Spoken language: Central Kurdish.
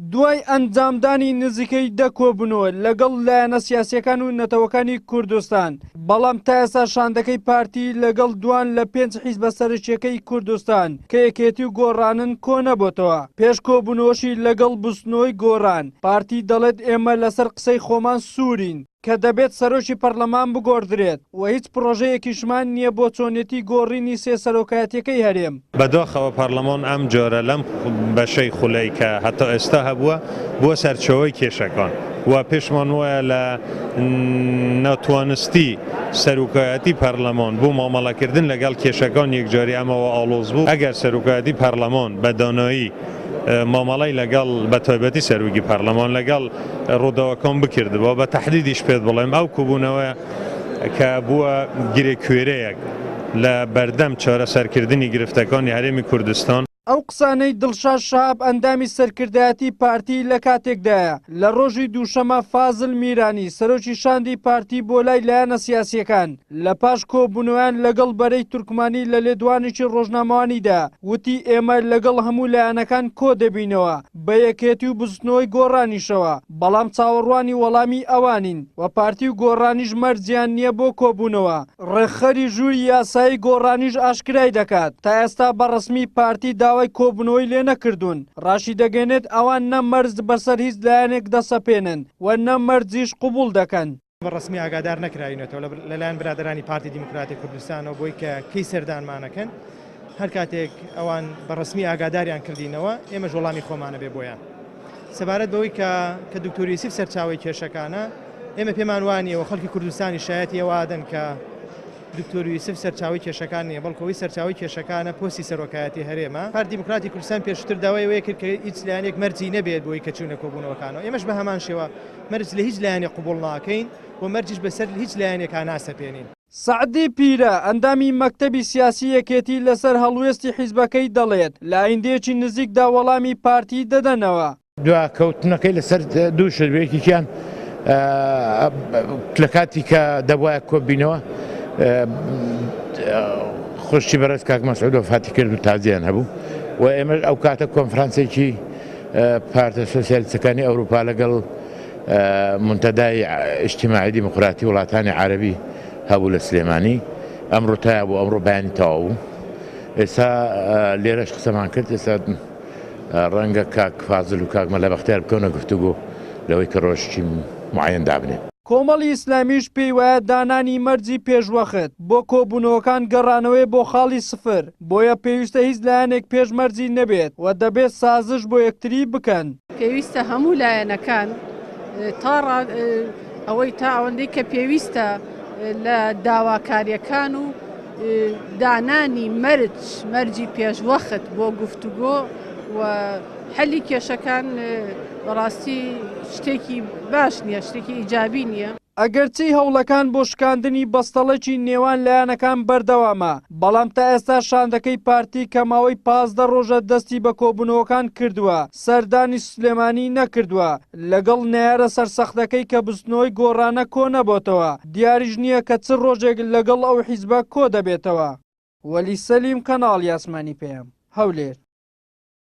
دوای ئەنجامدانی نزیکەی دەکۆبنەوە لەگەڵ لایەنە سیاسیەکان و نەتەوەکانی کوردستان، بەڵام تا ئێستا شاندەکەی پارتی لەگەڵ دوان لە 5 حیزبە سەرچیەکەی کوردستان کە یەکێتی و گۆڕانن کۆ نەبووتەوە. پێش کۆبوونەوەشی لەگەڵ بستنەوەی گۆڕان، پارتی دەڵێت ئێمە لەسەر قسەی خۆمان سوورین کە دەبێت سەرۆکی پەرلەمان بگۆڕدرێت و هیچ پرۆژەیەکیشمان نییە بۆ چۆنێتی گۆڕینی سێ سەرۆکایەتیەکەی هەرێم. بەداخەوە پەرلەمان ئەم جۆرە لەم بەشەی خولەی کە هەتا ئێستا هەبووە بۆ سەرچەوەی کێشەکان و پێشمان وایە لە ناتوانستی سەرۆکایەتی پەرلەمان بۆ مامەڵەکردن لەگەڵ کێشەکان یەکجاری ئەمەوە ئاڵۆز بوو. ئەگەر سەرۆکایەتی پەرلەمان بە دانایی مامەڵەی لەگەڵ بە تایبەتی سەرۆکی پەرلەمان لەگەڵ ڕووداوەکان بکردەوە بە تەحدیدیش پێت بڵێم ئەو کوبوونەوە کە بووە گرێکوێرەیەک لە بەردەم چارەسەرکردنی گرفتەکانی هەرێمی کوردستان. ئەو قسانەی دڵشاد شەهاب ئەندامی سەرکردایەتی پارتی لە کاتێکدایە لە ڕۆژی دووشەمە فازڵ میرانی سەرۆکی شاندی پارتی بۆ لای لایەنە سیاسیەکان لە پاش کۆبوونەوەیان لەگەڵ بەرەی تورکمانی لە لێدوانێکی ڕۆژنامەوانیدا وتی ئێمە لەگەڵ هەموو لایەنەکان کۆ دەبینەوە بە یەکێتی و بستنەوەی گۆڕانیشەوە، بەڵام چاوەڕوانی وەڵامی ئەوانین و پارتی و گۆڕانیش مەرجیان نییە بۆ کۆبوونەوە. ڕێکخەری ژووری یاسایی گۆڕانیش ئاشکرای دەکات تا ئێستا بەڕسمی پارتی داوای کۆبوونەوەی لێ نەکردوون. ڕاشی دەگەێنێت ئەوان نە مەرج بەسەر هیچ لایەنێک دەسەپێنن و نە مەرجیش قبول دەکەن. بەڕسمی ئاگادار نەکراینەوە لەلایەن برادرانی پارتی دیموکراتی کوردستانەوە بۆی کە کەی سەردانمانەکەن هەر کاتێک ئەوان بەڕسمی ئاگاداریان کردینەوە ئێمەش وەڵامی خۆمانە بێ بۆیان. سەبارەت بەوەی کە دکتۆر یوسف سەرچاوی کێشەکانە ئێمە پێمان وانیەوە خەڵکی کوردستانی شایەتی ئەوادن کە دکتۆر یوسف سەرچاوی کێشەکان نیە بەڵکەوەی سەرچاوی کێشەکانە پۆستی سەرۆکایەتی هەرێمە. پارتی دیموکراتی کوردستان پێشتر داوای وەیە کرد کە هیچ لایەنێک مەرجی نەبێت بۆی کە چوونە کۆبوونەوەکانەوە. ئێمەش بە هەمان شێوە مەرج لە هیچ لایەنێک قبوڵ ناکەین و مەرجش بەسەر هیچ لایەنێکا ناسەپێنین. سعدی پیرە ئەندامی مەکتەبی سیاسی یەکێتی لەسەر هەڵوێستی حیزبەکەی دەڵێت لە ئایندەیەکی نزیکدا وەڵامی پارتی دەدەنەوە. دواکەوتنەکەی لەسەر دوو شێوەیەکیان لە کاتی کە دەبوایە کۆبینەوە خوشتی بەڕێز کاک مەسعود وفاتی کرد و تازیان هەبوو و ئێمە ئەو کاتە کۆنفرانسێکی پارتە سۆسیالیستەکانی ئەوروپا لەگەڵ منتەدای ئیجتیماعی دیموکراتی وڵاتانی عەرەبی هەبوو لە سلێمانی. ئەمڕۆ تایە بوو، ئەمڕۆ بەیانی تەواو بوو. ئێستا لێرەش قسەمان کرد، ئێستا ڕەنگە کاک فازڵ و کاک مەلا بەختیار بکەونە گفتوگۆ لەوەی کە ڕۆژێکی معەیەن دابنێ. کۆمەڵی ئیسلامیش پێی وایە دانانی مەرجی پێشوەخت بۆ کۆبوونەوەکان گەڕانەوەی بۆ خاڵی سفر، بۆیە پێویستە هیچ لایەنێک پێشمەرجی نەبێت و دەبێت سازش بۆ یەکتری بکەن. پێویستە هەموو لایەنەکان ئەوەی تا ئەوەندەی کە پێویستە لە داواکاریەکان و دانانی مەرجی پێشوەخت بۆ گفتوگۆ و حەلی کێشەکان بەڕاستی شتێکی باش نییە، شتێکی ئیجابی نییە. ئەگەرچی هەوڵەکان بۆ شکاندنی بەستەڵێکی نێوان لایەنەکان بەردەوامە، بەڵام تا ئێستا شاندەکەی پارتی کە ماوەی 15 ڕۆژە دەستی بە کۆبوونەوەکان کردووە سەردانی سلێمانی نەکردووە لەگەڵ نەیارە سەرسەختەکەی کە بستنەوەی گۆڕانە کۆ نەبۆتەوە. دیاریش نییە کە چ ڕۆژێک لەگەڵ ئەو حیزبە کۆ دەبێتەوە. وەلی سەلیم، کەناڵی ئاسمانی پێم، هەولێر.